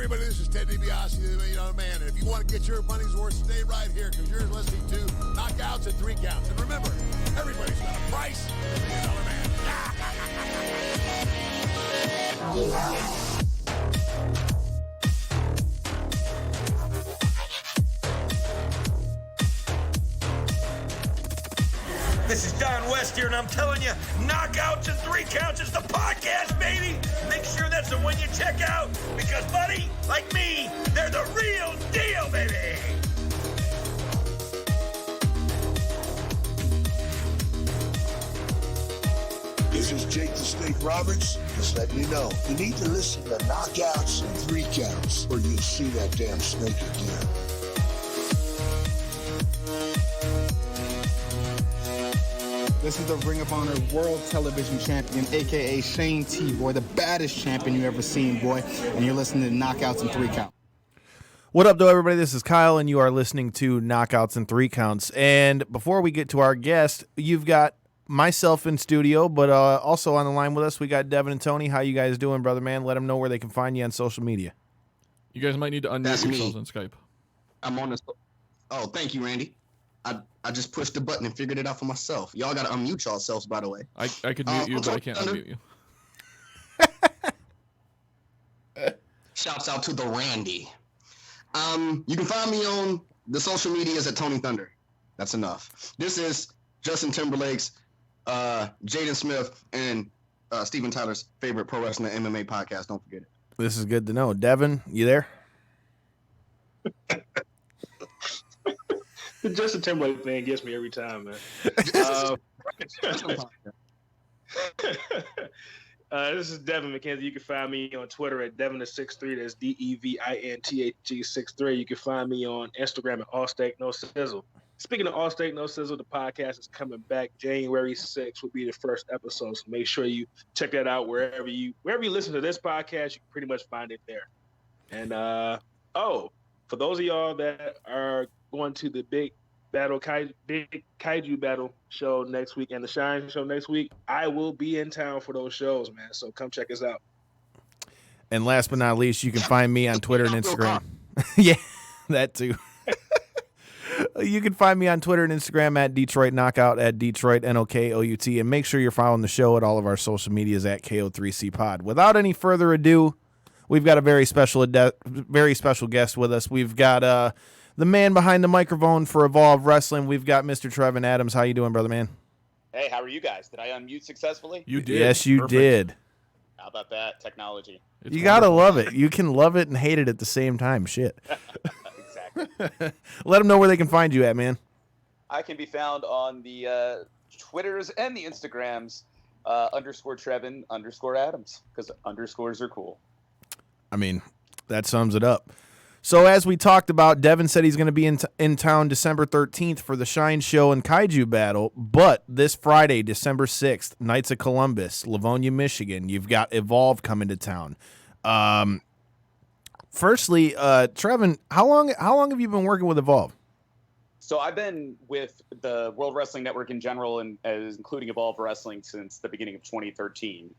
everybody, this is Ted DiBiase, the $1 Million Man. And if you want to get your money's worth, stay right here because you're listening to Knockouts and Three Counts. And remember, everybody's got a price for the $1 Million Man. This is Don West here, and I'm telling you, Knockouts and Three Counts is the podcast, baby. Make sure that's the one you check out, because, buddy, like me, they're the real deal, baby. This is Jake the Snake Roberts. Just letting you know, you need to listen to Knockouts and Three Counts, or you'll see that damn snake again. This is the Ring of Honor World Television Champion, a.k.a. Shane T, boy, the baddest champion you ever seen, boy. And you're listening to Knockouts and Three Counts. What up, though, everybody? This is Kyle, and you are listening to Knockouts and Three Counts. And before we get to our guest, you've got myself in studio, but also on the line with us, we got Devin and Tony. How you guys doing, brother, man? Let them know where they can find you on social media. You guys might need to unmute yourselves on Skype. I'm on this. Oh, thank you, Randy. I just pushed the button and figured it out for myself. Y'all got to unmute yourselves, by the way. I could mute you, but I can't unmute you. Shouts out to the Randy. You can find me on the social medias at Tony Thunder. That's enough. This is Justin Timberlake's, Jaden Smith, and Steven Tyler's favorite pro wrestling and MMA podcast. Don't forget it. This is good to know. Devin, you there? The Justin Timberlake thing gets me every time, man. This is Devin McKenzie. You can find me on Twitter at Devin63. That's DEVINTHG63. You can find me on Instagram at All Steak No Sizzle. Speaking of All Steak No Sizzle, the podcast is coming back. January 6th will be the first episode, so make sure you check that out wherever you listen to this podcast. You can pretty much find it there. And for those of y'all that are going to the big kaiju battle show next week and the Shine show next week, I will be in town for those shows, man. So come check us out. And last but not least, you can find me on Twitter and Instagram. Yeah, that too. You can find me on Twitter and Instagram at Detroit Knockout, at Detroit NOKOUT, and make sure you're following the show at all of our social medias at KO3C Pod. Without any further ado, we've got a very special guest with us. We've got the man behind the microphone for Evolve Wrestling. We've got Mr. Trevin Adams. How you doing, brother man? Hey, how are you guys? Did I unmute successfully? You did. Yes, you did. How about that technology? You got to love it. You can love it and hate it at the same time. Shit. Exactly. Let them know where they can find you at, man. I can be found on the Twitters and the Instagrams _Trevin_Adams because underscores are cool. I mean, that sums it up. So as we talked about, Devin said he's going to be in town December 13th for the Shine Show and Kaiju Battle. But this Friday, December 6th, Knights of Columbus, Livonia, Michigan, you've got Evolve coming to town. Firstly, Trevin, how long have you been working with Evolve? So I've been with the World Wrestling Network in general, and including Evolve Wrestling, since the beginning of 2013.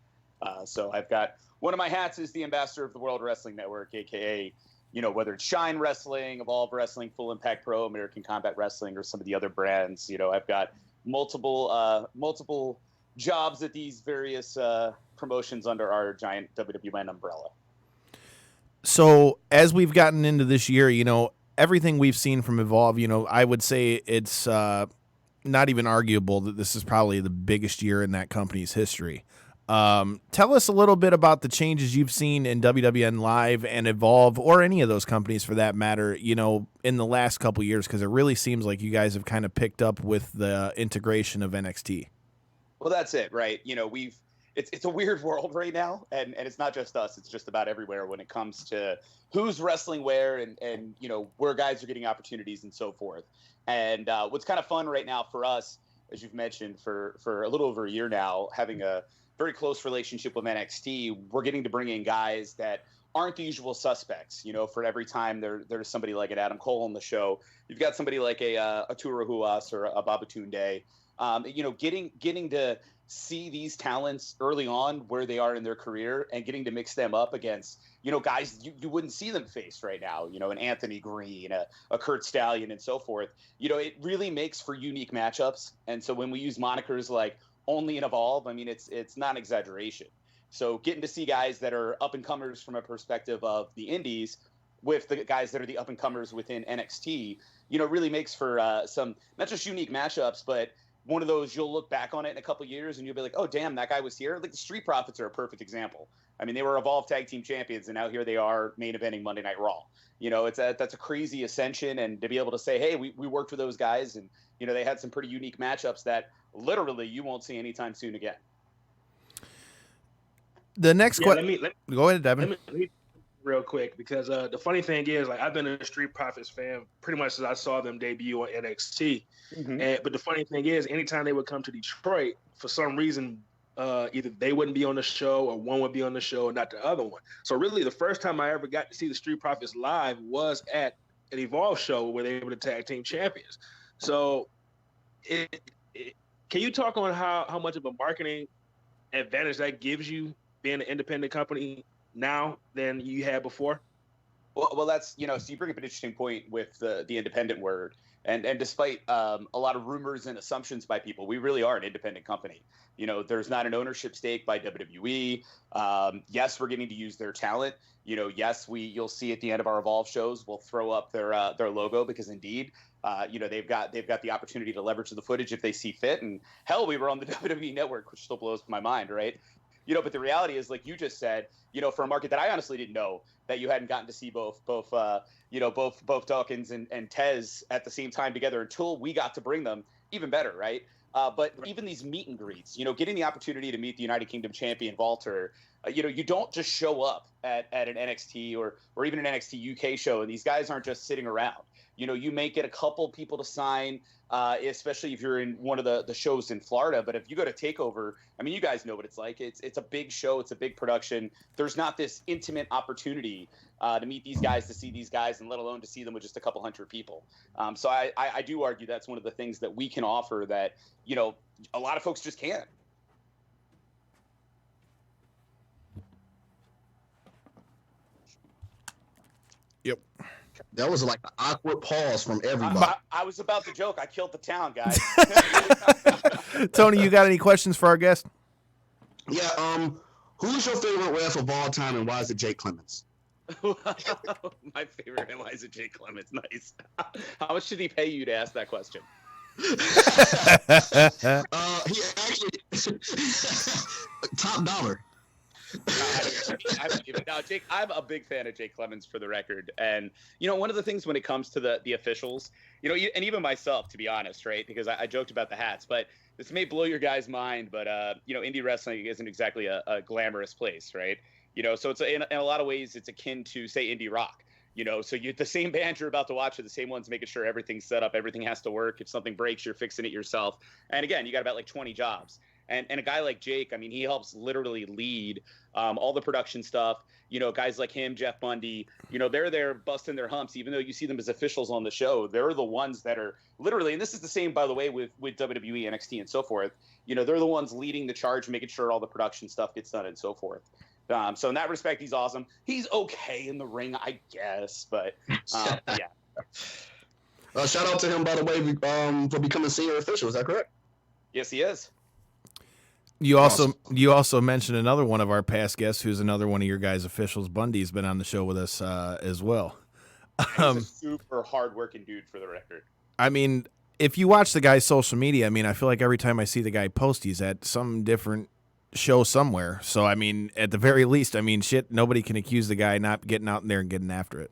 So I've got one of my hats is the ambassador of the World Wrestling Network, aka whether it's Shine Wrestling, Evolve Wrestling, Full Impact Pro, American Combat Wrestling, or some of the other brands. I've got multiple jobs at these various promotions under our giant WWN umbrella. So as we've gotten into this year, everything we've seen from Evolve, I would say it's not even arguable that this is probably the biggest year in that company's history. Tell us a little bit about the changes you've seen in WWN Live and Evolve, or any of those companies for that matter, in the last couple of years, because it really seems like you guys have kind of picked up with the integration of NXT. Well, that's it, right? It's a weird world right now, and it's not just us; it's just about everywhere when it comes to who's wrestling where, and where guys are getting opportunities and so forth. And what's kind of fun right now for us, as you've mentioned, for a little over a year now, having a very close relationship with NXT, we're getting to bring in guys that aren't the usual suspects. For every time there's somebody like an Adam Cole on the show, you've got somebody like a Tura Huas or a Babatunde. Getting to see these talents early on where they are in their career and getting to mix them up against, guys you wouldn't see them face right now, an Anthony Green, a Kurt Stallion, and so forth. It really makes for unique matchups. And so when we use monikers like Only and Evolve, I mean, it's not an exaggeration. So getting to see guys that are up-and-comers from a perspective of the indies with the guys that are the up-and-comers within NXT, really makes for some not just unique matchups, but one of those you'll look back on it in a couple of years and you'll be like, oh, damn, that guy was here. Like the Street Profits are a perfect example. I mean, they were Evolve Tag Team Champions, and now here they are main eventing Monday Night Raw. That's a crazy ascension, and to be able to say, hey, we worked with those guys, and, they had some pretty unique matchups that literally you won't see anytime soon again. The next question. Go ahead, Devin. Let me real quick, because the funny thing is, like, I've been a Street Profits fan pretty much since I saw them debut on NXT. Mm-hmm. But the funny thing is, anytime they would come to Detroit, for some reason, either they wouldn't be on the show or one would be on the show and not the other one. So really, the first time I ever got to see the Street Profits live was at an Evolve show where they were the tag team champions. So can you talk on how much of a marketing advantage that gives you being an independent company now than you had before? Well, that's, so you bring up an interesting point with the independent word. And despite a lot of rumors and assumptions by people, we really are an independent company. There's not an ownership stake by WWE. Yes, we're getting to use their talent. Yes, you'll see at the end of our Evolve shows, we'll throw up their logo because indeed, they've got the opportunity to leverage the footage if they see fit. And hell, we were on the WWE network, which still blows my mind, right? But the reality is, like you just said, for a market that I honestly didn't know that you hadn't gotten to see both Dawkins and Tez at the same time together until we got to bring them, even better, right? But even these meet and greets, getting the opportunity to meet the United Kingdom champion Walter, you don't just show up at an NXT or even an NXT UK show, and these guys aren't just sitting around. You may get a couple people to sign, especially if you're in one of the shows in Florida. But if you go to TakeOver, I mean, you guys know what it's like. It's a big show. It's a big production. There's not this intimate opportunity to meet these guys, to see these guys, and let alone to see them with just a couple hundred people. So I do argue that's one of the things that we can offer that, a lot of folks just can't. Yep. That was like an awkward pause from everybody. I was about to joke. I killed the town, guys. Tony, you got any questions for our guest? Yeah. Who's your favorite ref of all time, and why is it Jake Clemens? My favorite, and why is it Jake Clemens? Nice. How much did he pay you to ask that question? He actually top dollar. Jake, I'm a big fan of Jake Clemens, for the record. And, one of the things when it comes to the officials, and even myself, to be honest, right, because I joked about the hats, but this may blow your guys' mind, but, indie wrestling isn't exactly a glamorous place, right? So it's in a lot of ways, it's akin to, say, indie rock. So the same band you're about to watch are the same ones making sure everything's set up, everything has to work. If something breaks, you're fixing it yourself. And again, you got about like 20 jobs. And a guy like Jake, I mean, he helps literally lead all the production stuff. Guys like him, Jeff Bundy, they're there busting their humps, even though you see them as officials on the show. They're the ones that are literally, and this is the same, by the way, with WWE, NXT, and so forth. They're the ones leading the charge, making sure all the production stuff gets done and so forth. So in that respect, he's awesome. He's okay in the ring, I guess, but yeah. Shout out to him, by the way, for becoming senior official. Is that correct? Yes, he is. You also mentioned another one of our past guests, who's another one of your guys' officials. Bundy's been on the show with us as well. He's a super hardworking dude, for the record. I mean, if you watch the guy's social media, I mean, I feel like every time I see the guy post, he's at some different show somewhere. So, I mean, at the very least, I mean, shit, nobody can accuse the guy not getting out there and getting after it.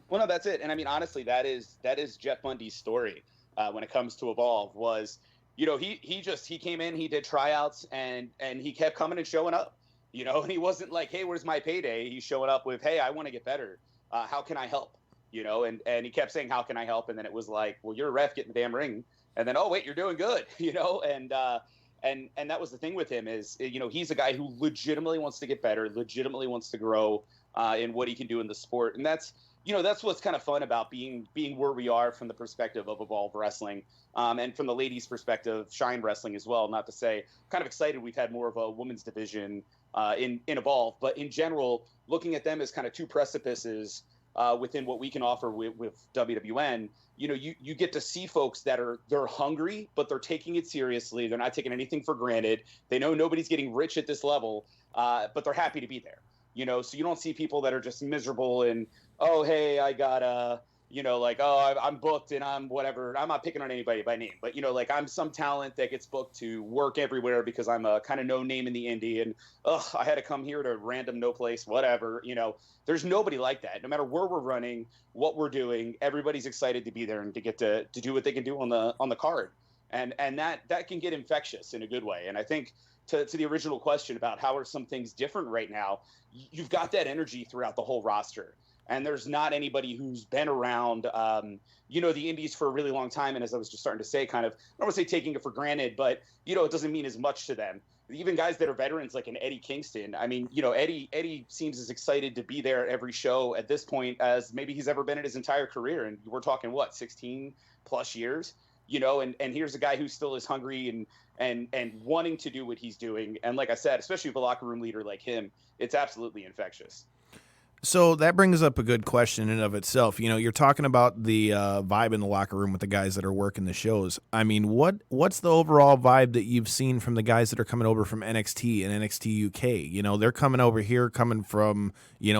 Well, no, that's it. And I mean, honestly, that is Jeff Bundy's story when it comes to Evolve was, he came in, he did tryouts, and he kept coming and showing up, and he wasn't like, hey, where's my payday? He's showing up with, hey, I want to get better. How can I help? And he kept saying, how can I help? And then it was like, well, you're a ref, get in the damn ring. And then, oh, wait, you're doing good, and that was the thing with him is, he's a guy who legitimately wants to get better, legitimately wants to grow in what he can do in the sport. And that's that's what's kind of fun about being where we are from the perspective of Evolve Wrestling, and from the ladies' perspective, Shine Wrestling as well. Not to say, I'm kind of excited we've had more of a women's division in Evolve, but in general, looking at them as kind of two precipices within what we can offer with WWN. You get to see folks they're hungry, but they're taking it seriously. They're not taking anything for granted. They know nobody's getting rich at this level, but they're happy to be there. So you don't see people that are just miserable and, oh, hey, I got I'm booked and I'm whatever. I'm not picking on anybody by name, but I'm some talent that gets booked to work everywhere because I'm a kind of no name in the indie, and I had to come here to random no place, whatever. There's nobody like that. No matter where we're running, what we're doing, everybody's excited to be there and to get to do what they can do on the card, and that can get infectious in a good way. And I think to the original question about how are some things different right now, you've got that energy throughout the whole roster. And there's not anybody who's been around, the indies for a really long time. And as I was just starting to say, kind of, I don't want to say taking it for granted, but, it doesn't mean as much to them. Even guys that are veterans like an Eddie Kingston. I mean, Eddie seems as excited to be there at every show at this point as maybe he's ever been in his entire career. And we're talking, 16 plus years, and here's a guy who still is hungry and wanting to do what he's doing. And like I said, especially with a locker room leader like him, it's absolutely infectious. So that brings up a good question in and of itself. You're talking about the vibe in the locker room with the guys that are working the shows. I mean, what's the overall vibe that you've seen from the guys that are coming over from NXT and NXT UK? They're coming over here, coming from,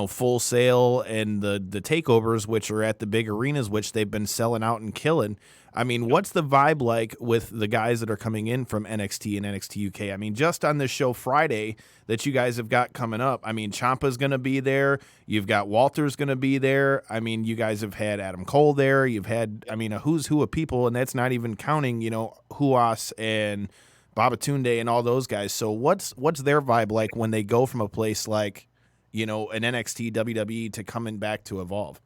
Full Sail and the takeovers, which are at the big arenas, which they've been selling out and killing. I mean, what's the vibe like with the guys that are coming in from NXT and NXT UK? I mean, just on this show Friday that you guys have got coming up, I mean, Ciampa's going to be there. You've got Walter's going to be there. I mean, you guys have had Adam Cole there. You've had, a who's who of people, and that's not even counting, Huas and Babatunde and all those guys. So what's their vibe like when they go from a place like, an NXT, WWE to coming back to Evolve?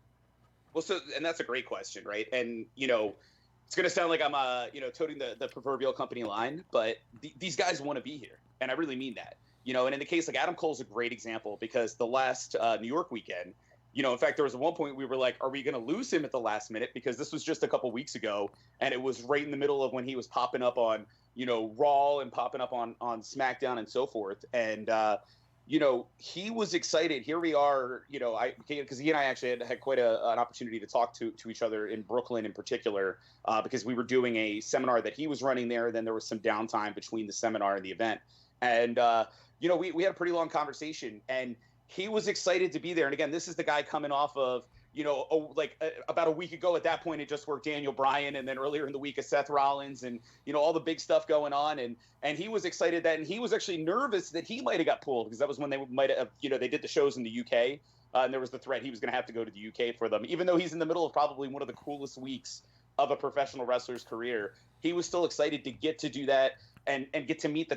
Well, and that's a great question, right? And, it's going to sound like I'm, toting the proverbial company line, but these guys want to be here. And I really mean that, and in the case like Adam Cole's a great example because the last New York weekend, in fact, there was at one point we were like, are we going to lose him at the last minute? Because this was just a couple weeks ago. And it was right in the middle of when he was popping up on, Raw and popping up on SmackDown and so forth. And, he was excited. Here we are, because he and I actually had quite an opportunity to talk to each other in Brooklyn in particular, because we were doing a seminar that he was running there. Then there was some downtime between the seminar and the event. And, we had a pretty long conversation and he was excited to be there. And again, this is the guy coming off of, about a week ago at that point, it just worked Daniel Bryan. And then earlier in the week, Seth Rollins and, all the big stuff going on. And he was excited and he was actually nervous that he might've got pulled because that was when they might have, they did the shows in the UK. And there was the threat he was going to have to go to the UK for them, even though he's in the middle of probably one of the coolest weeks of a professional wrestler's career. He was still excited to get to do that and get to meet the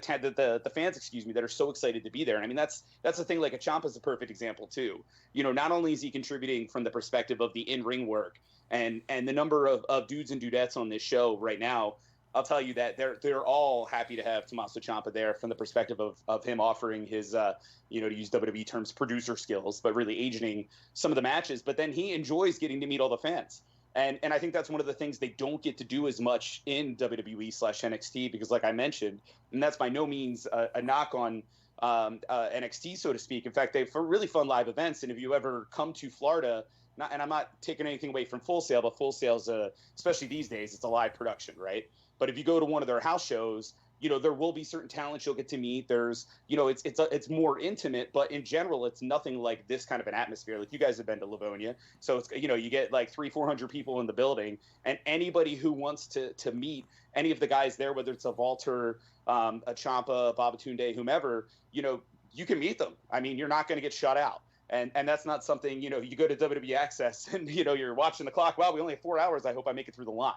fans, that are so excited to be there. And I mean, that's the thing. Like a Ciampa's a perfect example too. Not only is he contributing from the perspective of the in-ring work and the number of dudes and dudettes on this show right now, I'll tell you that they're all happy to have Tommaso Ciampa there from the perspective of him offering his, to use WWE terms, producer skills, but really agenting some of the matches. But then he enjoys getting to meet all the fans. And I think that's one of the things they don't get to do as much in WWE/NXT because, like I mentioned, and that's by no means a knock on NXT, so to speak. In fact, they have really fun live events. And if you ever come to Florida, and I'm not taking anything away from Full Sail, but Full Sail's, especially these days, it's a live production, right? But if you go to one of their house shows, there will be certain talents you'll get to meet. There's, it's more intimate, but in general, it's nothing like this kind of an atmosphere. Like you guys have been to Livonia. So it's, you get like 300-400 people in the building and anybody who wants to meet any of the guys there, whether it's a Walter, a Ciampa, Babatunde, whomever, you can meet them. I mean, you're not going to get shut out. And that's not something, you go to WWE Access and, you're watching the clock. Wow, we only have 4 hours. I hope I make it through the line.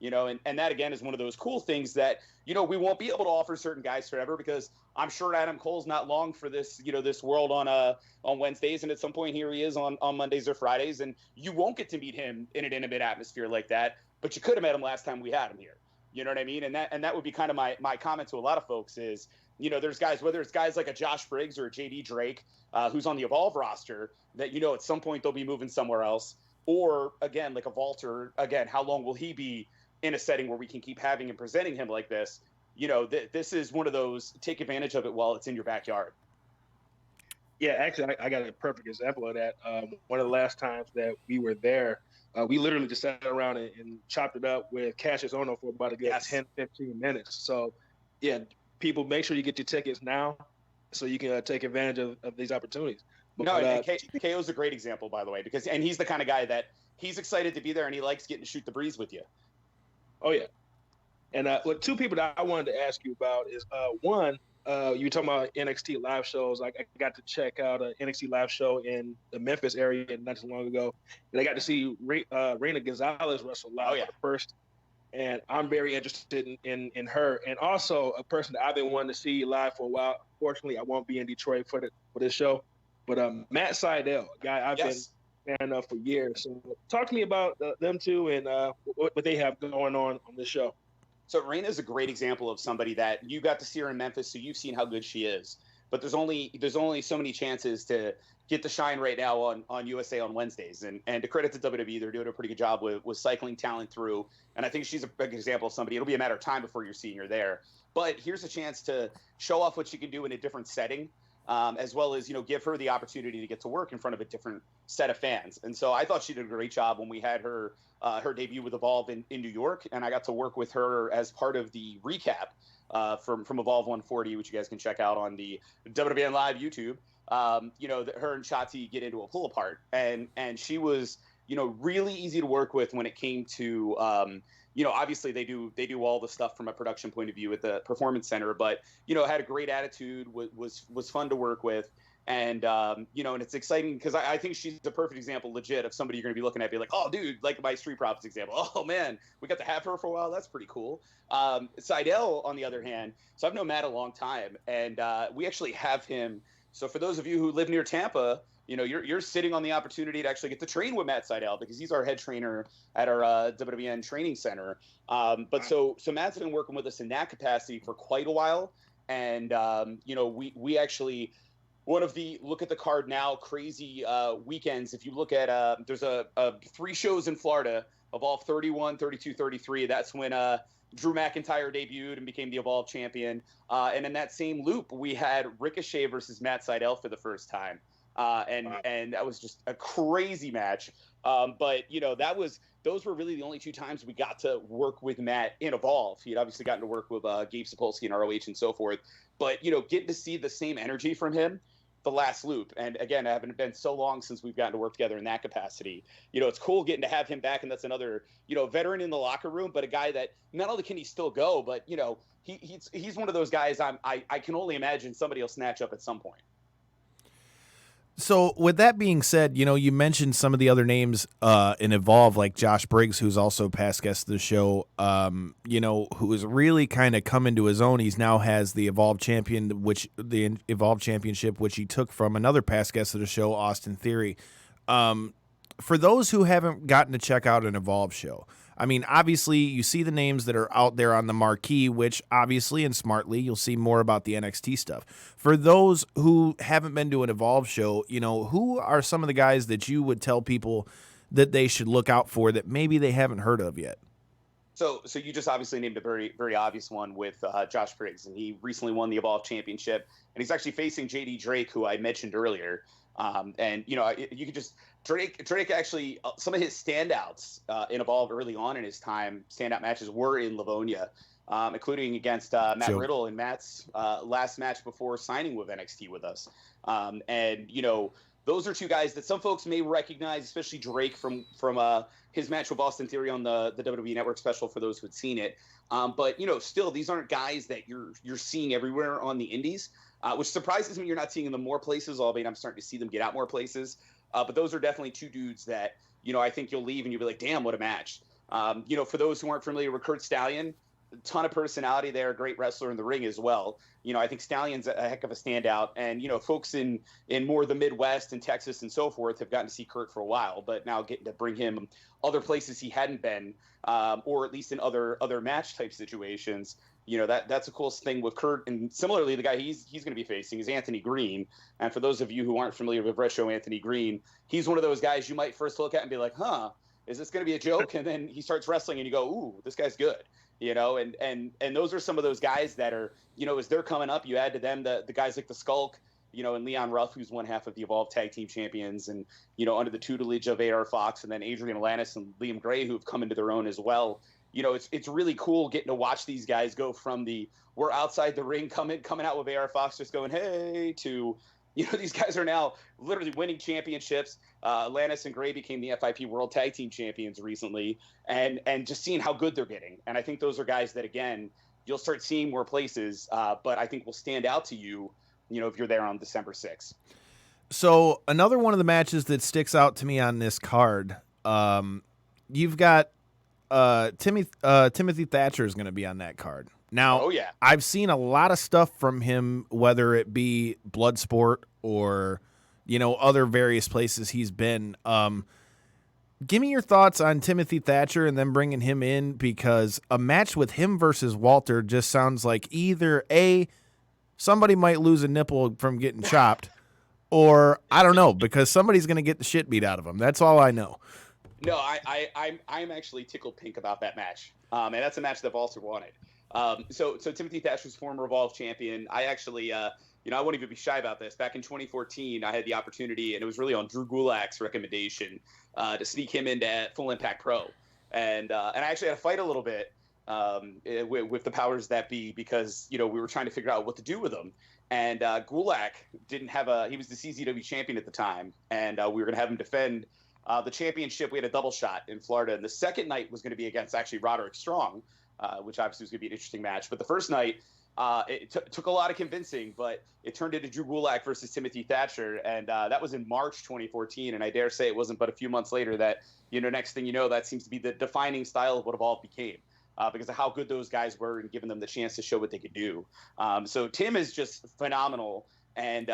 And that, again, is one of those cool things that, we won't be able to offer certain guys forever because I'm sure Adam Cole's not long for this, this world on Wednesdays. And at some point here he is on Mondays or Fridays. And you won't get to meet him in an intimate atmosphere like that. But you could have met him last time we had him here. You know what I mean? And that would be kind of my comment to a lot of folks is, there's guys, whether it's guys like a Josh Briggs or a JD Drake, who's on the Evolve roster that, at some point they'll be moving somewhere else. Or again, like a Walter, again, how long will he be in a setting where we can keep having and presenting him like this? This is one of those, take advantage of it while it's in your backyard. Yeah, actually, I got a perfect example of that. One of the last times that we were there, we literally just sat around and chopped it up with Cassius Ono for about a good 10, 15 minutes. So, yeah, people, make sure you get your tickets now so you can take advantage of these opportunities. KO is a great example, by the way, because he's the kind of guy that he's excited to be there and he likes getting to shoot the breeze with you. Oh, yeah. And two people that I wanted to ask you about is one, you were talking about NXT live shows. I got to check out an NXT live show in the Memphis area not too long ago, and I got to see Reina Gonzalez wrestle live for the first. And I'm very interested in her, and also a person that I've been wanting to see live for a while. Fortunately, I won't be in Detroit for this show, but Matt Seidel, a guy I've been a fan of for years. So talk to me about them two and what they have going on this show. So Reina is a great example of somebody that you got to see her in Memphis, so you've seen how good she is. But there's only so many chances to get the shine right now on USA on Wednesdays. And to credit to WWE, they're doing a pretty good job with cycling talent through. And I think she's a big example of somebody. It'll be a matter of time before you're seeing her there. But here's a chance to show off what she can do in a different setting, as well as, give her the opportunity to get to work in front of a different set of fans. And so I thought she did a great job when we had her debut with Evolve in New York, and I got to work with her as part of the recap from Evolve 140, which you guys can check out on the WWN Live YouTube. Her and Shotzi get into a pull apart, and she was really easy to work with when it came to obviously they do all the stuff from a production point of view at the Performance Center, but had a great attitude, was fun to work with. And, and it's exciting because I think she's a perfect example, legit, of somebody you're going to be looking at, be like, oh, dude, like my Street Profits example. Oh, man, we got to have her for a while. That's pretty cool. Seidel, on the other hand, so I've known Matt a long time, and we actually have him. So for those of you who live near Tampa, you're sitting on the opportunity to actually get to train with Matt Seidel because he's our head trainer at our WWN training center. So Matt's been working with us in that capacity for quite a while. And, we actually – one of the look at the card now crazy weekends. If you look at there's a 3 shows in Florida, Evolve 31, 32, 33. That's when Drew McIntyre debuted and became the Evolve champion. And in that same loop, we had Ricochet versus Matt Seidel for the first time. And that was just a crazy match. But those were really the only 2 times we got to work with Matt in Evolve. He had obviously gotten to work with Gabe Sapolsky in ROH and so forth. But getting to see the same energy from him the last loop, and again, it haven't been so long since we've gotten to work together in that capacity. It's cool getting to have him back, and that's another veteran in the locker room, but a guy that not only can he still go, but he's one of those guys I can only imagine somebody will snatch up at some point. So with that being said, you mentioned some of the other names in Evolve, like Josh Briggs, who's also past guest of the show, who has really kind of come into his own. He's now has the Evolve Championship, which he took from another past guest of the show, Austin Theory. For those who haven't gotten to check out an Evolve show, I mean, obviously, you see the names that are out there on the marquee, which obviously and smartly, you'll see more about the NXT stuff. For those who haven't been to an Evolve show, who are some of the guys that you would tell people that they should look out for that maybe they haven't heard of yet? So you just obviously named a very, very obvious one with Josh Briggs, and he recently won the Evolve Championship, and he's actually facing JD Drake, who I mentioned earlier. You could just Drake actually some of his standouts in Evolve early on in his time, standout matches were in Livonia, including against Matt Riddle in Matt's last match before signing with NXT with us. Those are 2 guys that some folks may recognize, especially Drake from his match with Austin Theory on the WWE Network special for those who had seen it. But still, these aren't guys that you're seeing everywhere on the indies. Which surprises me you're not seeing them more places, albeit I'm starting to see them get out more places. But those are definitely 2 dudes that, I think you'll leave and you'll be like, damn, what a match. For those who aren't familiar with Kurt Stallion, a ton of personality there, a great wrestler in the ring as well. I think Stallion's a heck of a standout. And, folks in more the Midwest and Texas and so forth have gotten to see Kurt for a while, but now getting to bring him other places he hadn't been, or at least in other match type situations. that's a cool thing with Kurt. And similarly, the guy he's going to be facing is Anthony Green. And for those of you who aren't familiar with Retro Anthony Green, he's one of those guys you might first look at and be like, huh, is this going to be a joke? And then he starts wrestling and you go, ooh, this guy's good. And those are some of those guys that are, as they're coming up, you add to them the guys like the Skulk, and Leon Ruff, who's one half of the Evolve Tag Team Champions, and, under the tutelage of AR Fox, and then Adrian Alanis and Liam Gray, who've come into their own as well. It's really cool getting to watch these guys go from we're outside the ring coming out with AR Fox just going, hey, to, these guys are now literally winning championships. Alanis and Gray became the FIP World Tag Team Champions recently, and just seeing how good they're getting. And I think those are guys that, again, you'll start seeing more places, but I think will stand out to you, if you're there on December 6th. So another one of the matches that sticks out to me on this card, you've got Timothy Thatcher is going to be on that card. Now, oh, yeah. I've seen a lot of stuff from him, whether it be Bloodsport or, other various places he's been. Give me your thoughts on Timothy Thatcher and then bringing him in, because a match with him versus Walter just sounds like either A, somebody might lose a nipple from getting chopped, or I don't know, because somebody's going to get the shit beat out of him. That's all I know. No, I'm actually tickled pink about that match, and that's a match that Walter wanted. So Timothy Thatcher's former Evolve champion. I actually, I won't even be shy about this. Back in 2014, I had the opportunity, and it was really on Drew Gulak's recommendation, to sneak him into Full Impact Pro, and I actually had to fight a little bit with the powers that be, because we were trying to figure out what to do with him. And Gulak didn't have he was the CZW champion at the time, and we were going to have him defend the championship. We had a double shot in Florida, and the second night was going to be against actually Roderick Strong, which obviously was going to be an interesting match. But the first night, it took a lot of convincing, but it turned into Drew Gulak versus Timothy Thatcher, and that was in March 2014. And I dare say it wasn't but a few months later that, next thing you know, that seems to be the defining style of what Evolve became. Because of how good those guys were and giving them the chance to show what they could do. So Tim is just phenomenal. And,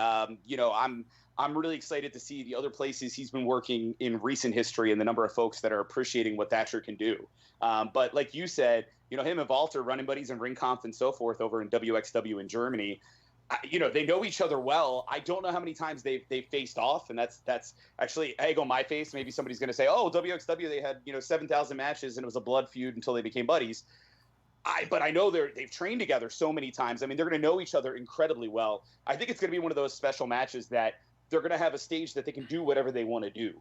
I'm really excited to see the other places he's been working in recent history and the number of folks that are appreciating what Thatcher can do. But like you said, him and Walter, running buddies in Ring Conf and so forth over in WXW in Germany, they know each other well. I don't know how many times they've faced off, and that's actually egg on my face. Maybe somebody's going to say, "Oh, WXW, they had 7,000 matches and it was a blood feud until they became buddies." But I know they've trained together so many times. I mean, they're going to know each other incredibly well. I think it's going to be one of those special matches that they're going to have a stage that they can do whatever they want to do.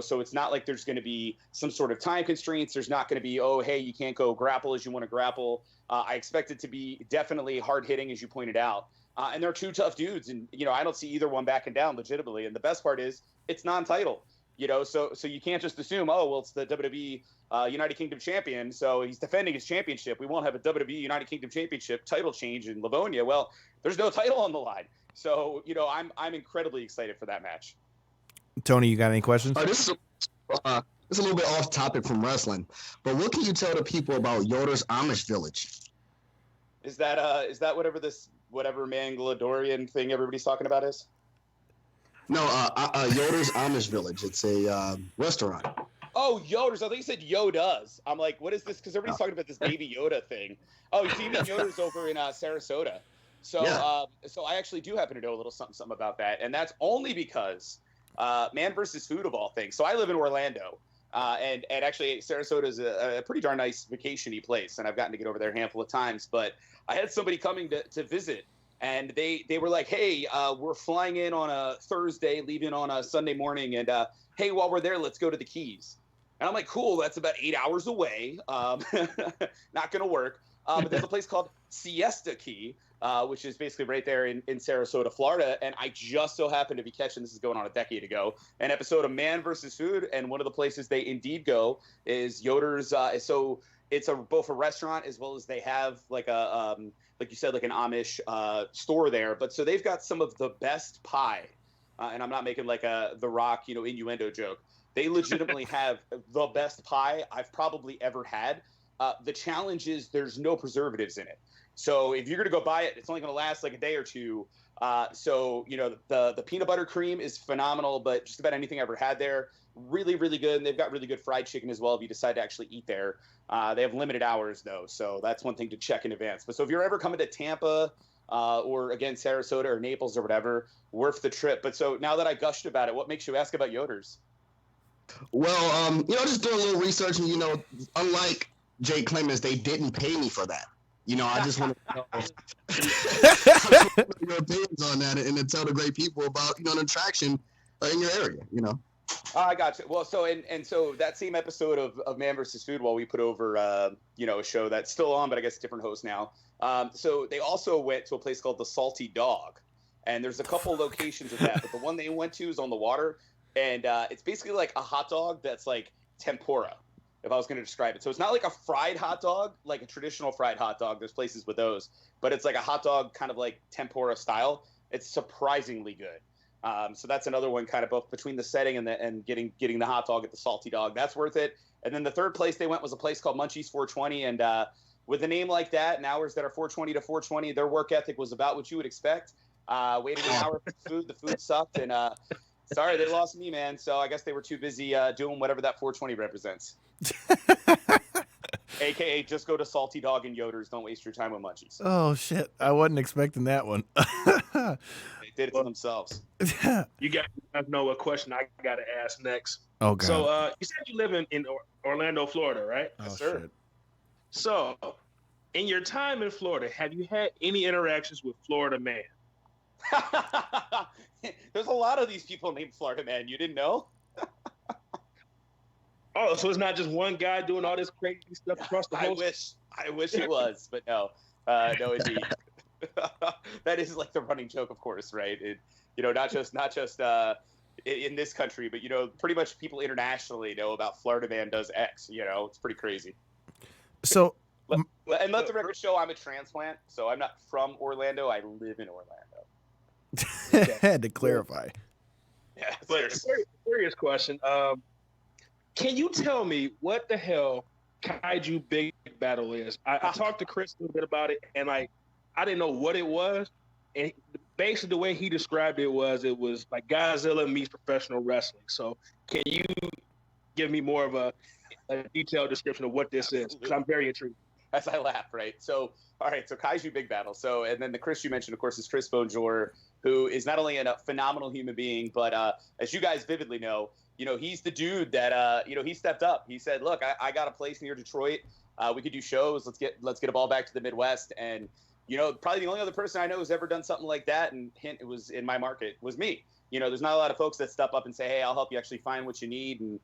So it's not like there's going to be some sort of time constraints. There's not going to be, oh, hey, you can't go grapple as you want to grapple. I expect it to be definitely hard hitting, as you pointed out. And they're two tough dudes, and I don't see either one backing down legitimately. And the best part is it's non-title, so you can't just assume, oh, well, it's the WWE United Kingdom champion, so he's defending his championship. We won't have a WWE United Kingdom championship title change in Livonia. Well, there's no title on the line, so I'm incredibly excited for that match. Tony, you got any questions? This is a little bit off topic from wrestling, but what can you tell the people about Yoder's Amish Village? Is that whatever Mangladorian thing everybody's talking about is? No, Yoder's Amish Village. It's a restaurant. Oh, Yoder's. I think you said Yoda's. I'm like, what is this? Because everybody's talking about this Baby Yoda thing. Oh, you mean Yoder's over in Sarasota. So, yeah. So I actually do happen to know a little something about that, and that's only because Man vs. Food of all things. So I live in Orlando, and actually Sarasota is a pretty darn nice vacation-y place, and I've gotten to get over there a handful of times. But I had somebody coming to visit, and they were like, hey, we're flying in on a Thursday, leaving on a Sunday morning, and hey, while we're there, let's go to the Keys. And I'm like, cool, that's about 8 hours away. Not going to work. But there's a place called Siesta Key, which is basically right there in Sarasota, Florida. And I just so happened to be catching, this is going on a decade ago, an episode of Man vs. Food. And one of the places they indeed go is Yoder's. So it's both a restaurant as well as they have like a, like you said, like an Amish store there. But so they've got some of the best pie. And I'm not making like The Rock, innuendo joke. They legitimately have the best pie I've probably ever had. The challenge is there's no preservatives in it. So if you're going to go buy it, it's only going to last like a day or two. So, the peanut butter cream is phenomenal, but just about anything I ever had there, really, really good. And they've got really good fried chicken as well if you decide to actually eat there. They have limited hours, though, so that's one thing to check in advance. But so if you're ever coming to Tampa or, again, Sarasota or Naples or whatever, worth the trip. But so now that I gushed about it, what makes you ask about Yoder's? Well, just doing a little research, and unlike Jake Clemens, they didn't pay me for that. I just want to know your opinions on that, and to tell the great people about an attraction in your area. I got you. Well, so and so that same episode of Man vs. Food, while we put over a show that's still on, but I guess different host now. So they also went to a place called the Salty Dog, and there's a couple locations of that, but the one they went to is on the water. And it's basically like a hot dog that's like tempura, if I was going to describe it. So it's not like a fried hot dog, like a traditional fried hot dog. There's places with those. But it's like a hot dog kind of like tempura style. It's surprisingly good. So that's another one kind of both between the setting and getting the hot dog at the Salty Dog. That's worth it. And then the third place they went was a place called Munchies 420. And with a name like that and hours that are 420 to 420, their work ethic was about what you would expect. Waited an hour for food. The food sucked. And sorry, they lost me, man. So I guess they were too busy doing whatever that 420 represents. AKA, just go to Salty Dog and Yoder's. Don't waste your time with Munchies. Oh, shit. I wasn't expecting that one. They did it to themselves. You guys know what question I got to ask next. Oh, God. So you said you live in Orlando, Florida, right? Oh, Yes, sir. shit. So in your time in Florida, have you had any interactions with Florida Man? There's a lot of these people named Florida Man. You didn't know? Oh, so it's not just one guy doing all this crazy stuff across the whole. I wish it was, but no, no, indeed. That is like the running joke, of course, right? Not just in this country, but pretty much people internationally know about Florida Man does X. It's pretty crazy. So, and let the record show I'm a transplant, so I'm not from Orlando. I live in Orlando. had to clarify. Yeah, But serious question. Can you tell me what the hell Kaiju Big Battle is? I talked to Chris a little bit about it, and I didn't know what it was. And basically, the way he described it was like Godzilla meets professional wrestling. So, can you give me more of a detailed description of what this is? Because I'm very intrigued. As I laugh, right? So, all right, so Kaiju Big Battle. So, and then the Chris you mentioned, of course, is Chris Bonjour, who is not only a phenomenal human being, but as you guys vividly know, he's the dude that, he stepped up. He said, look, I got a place near Detroit. We could do shows. Let's get a ball back to the Midwest. And, probably the only other person I know who's ever done something like that, and hint, it was in my market, was me. There's not a lot of folks that step up and say, hey, I'll help you actually find what you need and,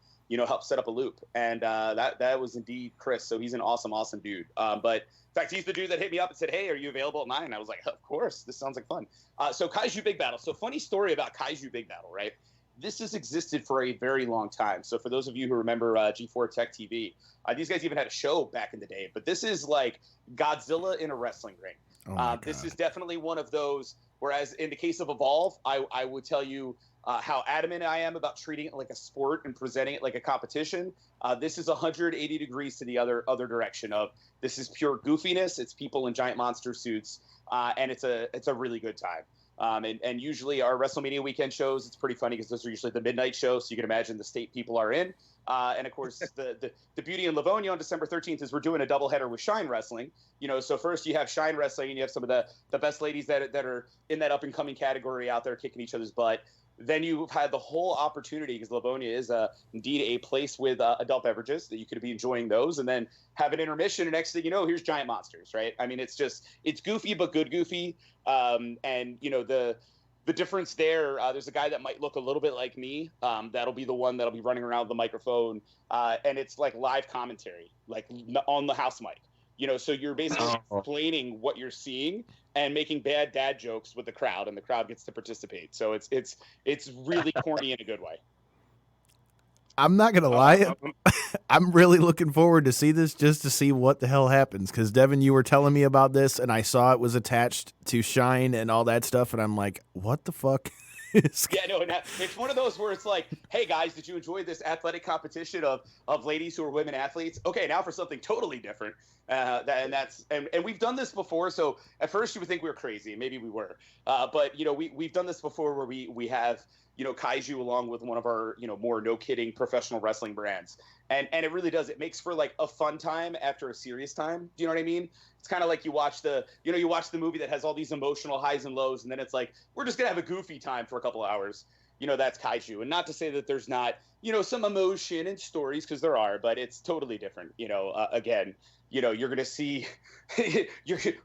help set up a loop. And that was indeed Chris. So he's an awesome, awesome dude. But in fact, he's the dude that hit me up and said, hey, are you available at 9? And I was like, of course. This sounds like fun. So Kaiju Big Battle. So funny story about Kaiju Big Battle, right? This has existed for a very long time. So for those of you who remember G4 Tech TV, these guys even had a show back in the day. But this is like Godzilla in a wrestling ring. Oh this is definitely one of those, whereas in the case of Evolve, I would tell you how adamant I am about treating it like a sport and presenting it like a competition. This is 180 degrees to the other direction of this is pure goofiness. It's people in giant monster suits, and it's a really good time. And usually our WrestleMania weekend shows, it's pretty funny because those are usually the midnight shows, so you can imagine the state people are in. And of course, the beauty in Livonia on December 13th is we're doing a doubleheader with Shine Wrestling. So first you have Shine Wrestling, and you have some of the best ladies that are in that up and coming category out there kicking each other's butt. Then you've had the whole opportunity, because Livonia is indeed a place with adult beverages, that you could be enjoying those, and then have an intermission, and next thing you know, here's giant monsters, right? I mean, it's goofy, but good goofy. And the difference there's a guy that might look a little bit like me. That'll be the one that'll be running around with the microphone, and it's like live commentary, like on the house mic. So you're basically explaining what you're seeing and making bad dad jokes with the crowd, and the crowd gets to participate. So it's really corny in a good way. I'm not gonna lie, I'm really looking forward to see this just to see what the hell happens. Because Devin, you were telling me about this, and I saw it was attached to Shine and all that stuff, and I'm like, what the fuck? Yeah, no, it's one of those where it's like, hey guys, did you enjoy this athletic competition of ladies who are women athletes? Okay, now for something totally different. And we've done this before. So at first you would think we were crazy, and maybe we were. But we've done this before where we have Kaiju along with one of our more no kidding professional wrestling brands, and it really does. It makes for like a fun time after a serious time. Do you know what I mean? It's kind of like you watch the movie that has all these emotional highs and lows, and then it's like, we're just gonna have a goofy time for a couple of hours. That's Kaiju. And not to say that there's not some emotion and stories, because there are, but it's totally different. Again, you're gonna see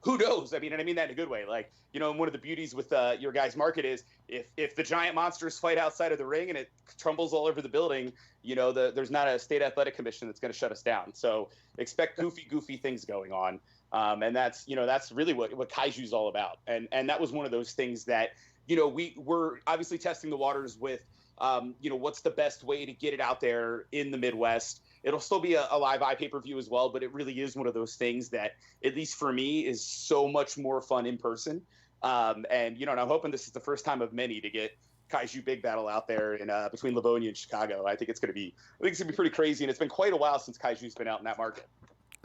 who knows. I mean that in a good way. Like, and one of the beauties with your guys' market is if the giant monsters fight outside of the ring and it tumbles all over the building, there's not a state athletic commission that's going to shut us down. So expect goofy things going on. And that's really what Kaiju's all about. And that was one of those things that, we were obviously testing the waters with, what's the best way to get it out there in the Midwest. It'll still be a live pay-per-view as well, but it really is one of those things that, at least for me, is so much more fun in person. And I'm hoping this is the first time of many to get Kaiju Big Battle out there in between Livonia and Chicago. I think it's gonna be pretty crazy, and it's been quite a while since Kaiju's been out in that market.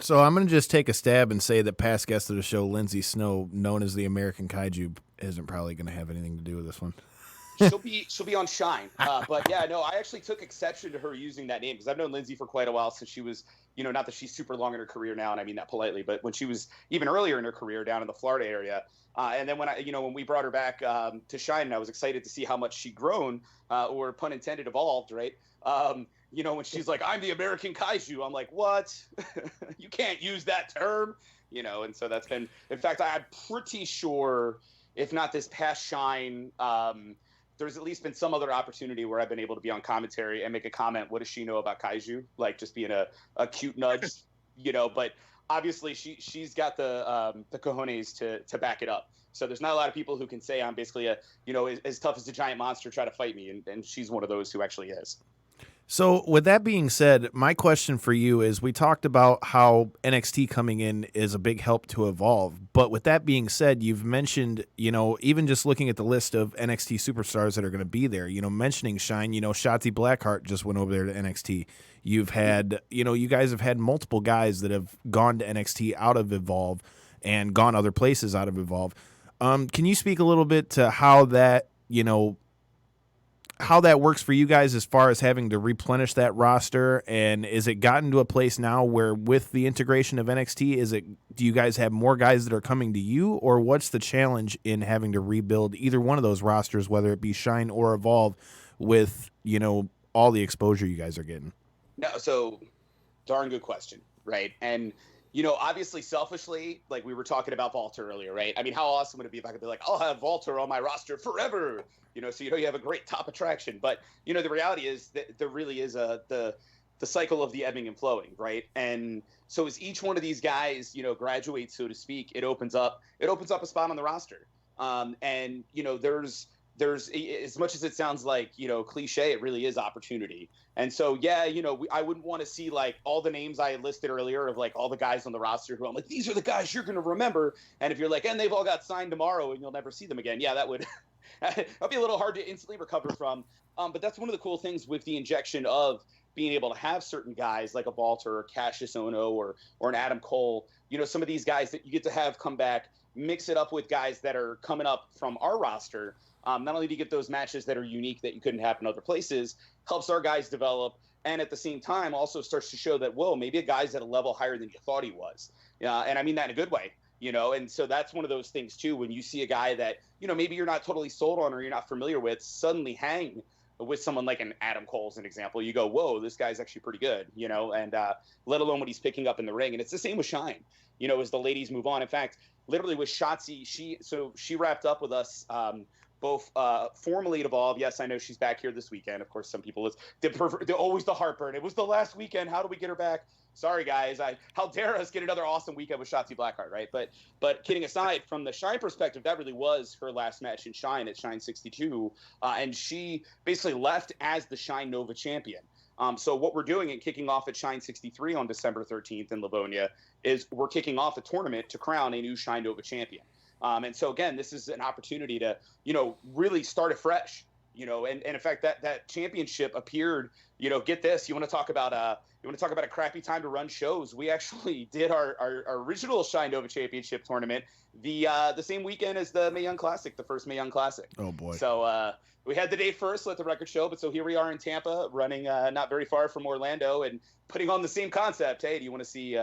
So I'm going to just take a stab and say that past guest of the show, Lindsay Snow, known as the American Kaiju, isn't probably going to have anything to do with this one. She'll be on Shine. But yeah, no, I actually took exception to her using that name because I've known Lindsay for quite a while since she was, not that she's super long in her career now, and I mean that politely, but when she was even earlier in her career down in the Florida area. And then when we brought her back to Shine, and I was excited to see how much she'd grown, or pun intended, evolved, right? When she's like, I'm the American Kaiju, I'm like, what? You can't use that term, and so that's been, in fact, I'm pretty sure, if not this past Shine, there's at least been some other opportunity where I've been able to be on commentary and make a comment. What does she know about Kaiju? Like, just being a cute nudge, but obviously she's got the cojones to back it up. So there's not a lot of people who can say I'm basically as tough as a giant monster try to fight me. And she's one of those who actually is. So with that being said, my question for you is, we talked about how NXT coming in is a big help to Evolve. But with that being said, you've mentioned, even just looking at the list of NXT superstars that are going to be there, mentioning Shine, Shotzi Blackheart just went over there to NXT. You've had, you guys have had multiple guys that have gone to NXT out of Evolve and gone other places out of Evolve. Can you speak a little bit to how that, how that works for you guys as far as having to replenish that roster? And is it gotten to a place now where with the integration of NXT, do you guys have more guys that are coming to you, or what's the challenge in having to rebuild either one of those rosters, whether it be Shine or Evolve, with, all the exposure you guys are getting? No, so darn good question, right? And obviously, selfishly, like we were talking about Walter earlier, right? I mean, how awesome would it be if I could be like, I'll have Walter on my roster forever, so you have a great top attraction. But the reality is that there really is the cycle of the ebbing and flowing, right? And so as each one of these guys, graduates, so to speak, it opens up a spot on the roster. And there's as much as it sounds like cliche, it really is opportunity. And so I wouldn't want to see like all the names I listed earlier of like all the guys on the roster who I'm like, these are the guys you're going to remember. And if you're like, and they've all got signed tomorrow and you'll never see them again, that would that'd be a little hard to instantly recover from. But that's one of the cool things with the injection of being able to have certain guys like a Walter or Cassius Ohno or an Adam Cole, some of these guys that you get to have come back, mix it up with guys that are coming up from our roster. Not only do you get those matches that are unique that you couldn't have in other places, helps our guys develop, and at the same time also starts to show that, whoa, maybe a guy's at a level higher than you thought he was. And I mean that in a good way, and so that's one of those things too, when you see a guy that, maybe you're not totally sold on or you're not familiar with, suddenly hang with someone like an Adam Cole as an example, you go, whoa, this guy's actually pretty good, and let alone what he's picking up in the ring. And it's the same with Shine, as the ladies move on. In fact, literally with Shotzi, she wrapped up with us, both formally at Evolve. Yes, I know she's back here this weekend. Of course, some people, they're always the heartburn. It was the last weekend. How do we get her back? Sorry, guys. How dare us get another awesome weekend with Shotzi Blackheart, right? But kidding aside, from the Shine perspective, that really was her last match in Shine at Shine 62. And she basically left as the Shine Nova champion. So what we're doing and kicking off at Shine 63 on December 13th in Livonia is we're kicking off a tournament to crown a new Shine Nova champion. And so again, this is an opportunity to, really start afresh. And in fact, that championship appeared, get this, you want to talk about a crappy time to run shows. We actually did our original Shine Nova Championship tournament the same weekend as the Mae Young Classic, the first Mae Young Classic. Oh boy. So we had the day first, let the record show, but so here we are in Tampa, running not very far from Orlando and putting on the same concept. Hey, do you want to see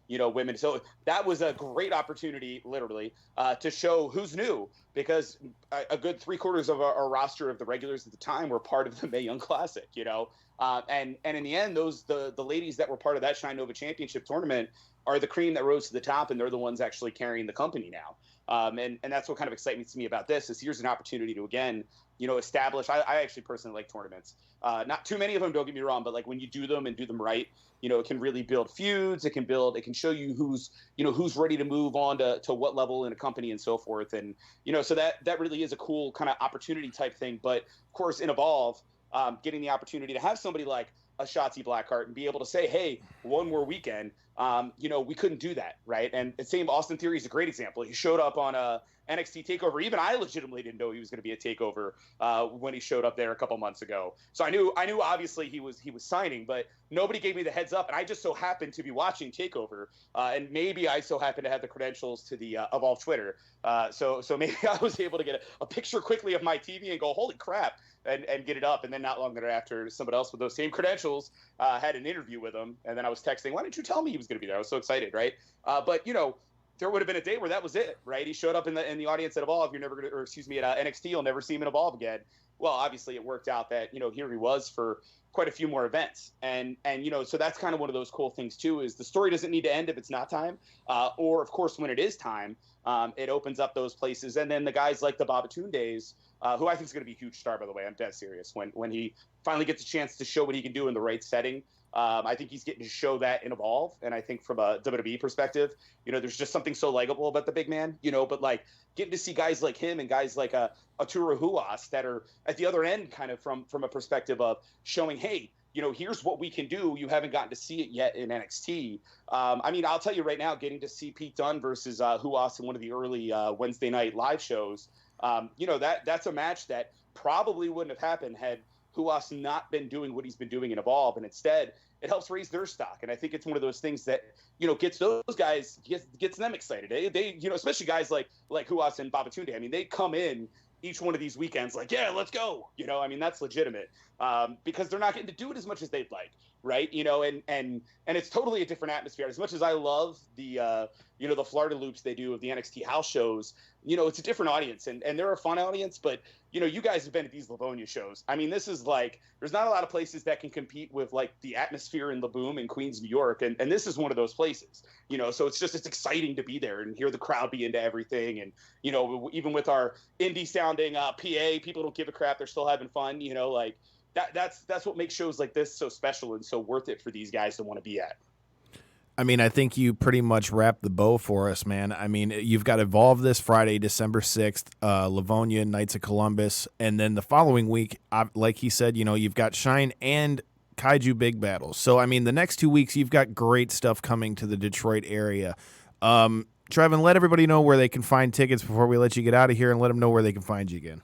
women? So that was a great opportunity, literally, to show who's new, because a good 3/4 of our roster of the regulars at the time were part of the Mae Young Classic, and in the end, the ladies that were part of that Shine Nova Championship tournament are the cream that rose to the top, and they're the ones actually carrying the company now. And that's what kind of excites me about this is here's an opportunity to, again, establish. I actually personally like tournaments. Not too many of them, don't get me wrong, but like when you do them and do them right, it can really build feuds. It can show you who's ready to move on to what level in a company and so forth. And, so that really is a cool kind of opportunity type thing. But of course, in Evolve, getting the opportunity to have somebody like a Shotzi Blackheart and be able to say, hey, one more weekend, we couldn't do that, right? And the same Austin Theory is a great example. He showed up on a NXT TakeOver. Even I legitimately didn't know he was going to be a TakeOver when he showed up there a couple months ago. So I knew obviously he was signing, but nobody gave me the heads up, and I just so happened to be watching TakeOver, and maybe I so happened to have the credentials to the Evolve Twitter. So maybe I was able to get a picture quickly of my TV and go, holy crap, and get it up. And then not long thereafter, somebody else with those same credentials had an interview with him, and then I was texting, why didn't you tell me he was going to be there? I was so excited, right? But there would have been a day where that was it, right? He showed up in the audience at Evolve. You're never going to, or excuse me, at NXT, you'll never see him in Evolve again. Well, obviously it worked out that, here he was for quite a few more events. And so that's kind of one of those cool things too, is the story doesn't need to end if it's not time. Or of course, when it is time, it opens up those places. And then the guys like the Babatundes, who I think is going to be a huge star, by the way, I'm dead serious. When he finally gets a chance to show what he can do in the right setting, I think he's getting to show that in Evolve. And I think from a WWE perspective, there's just something so likable about the big man, but like getting to see guys like him and guys like Arturo Huas that are at the other end, kind of from a perspective of showing, hey, here's what we can do. You haven't gotten to see it yet in NXT. I'll tell you right now, getting to see Pete Dunne versus Huas in one of the early Wednesday night live shows, that's a match that probably wouldn't have happened had Huas not been doing what he's been doing in Evolve, and instead it helps raise their stock. And I think it's one of those things that gets those guys gets them excited. They especially guys like Huas and Babatunde. They come in each one of these weekends like, yeah, let's go. That's legitimate because they're not getting to do it as much as they'd like, right? And it's totally a different atmosphere. As much as I love the the Florida loops they do of the NXT house shows, it's a different audience, and they're a fun audience, but you guys have been at these Livonia shows. This is like, there's not a lot of places that can compete with like the atmosphere in La Boom in Queens, New York, and this is one of those places. So it's exciting to be there and hear the crowd be into everything, and even with our indie sounding PA, people don't give a crap, they're still having fun. Like that's what makes shows like this so special and so worth it for these guys to want to be at. I think you pretty much wrapped the bow for us, man. You've got Evolve this Friday, December 6th, Livonia, Knights of Columbus, and then the following week, like he said, you've got Shine and Kaiju Big Battles. So, the next 2 weeks, you've got great stuff coming to the Detroit area. Trevin, let everybody know where they can find tickets before we let you get out of here, and let them know where they can find you again.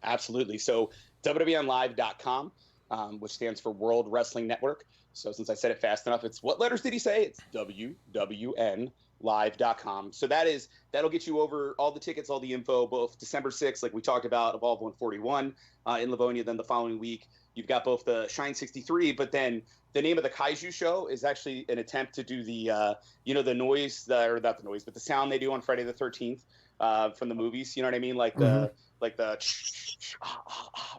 Absolutely. So, WWNlive.com, which stands for World Wrestling Network. So since I said it fast enough, it's what letters did he say? It's WWNlive.com. So that'll get you over all the tickets, all the info, both December 6th, like we talked about, Evolve 141 in Livonia. Then the following week, you've got both the Shine 63, but then the name of the Kaiju show is actually an attempt to do the, the noise, or not the noise, but the sound they do on Friday the 13th from the movies. You know what I mean? Like the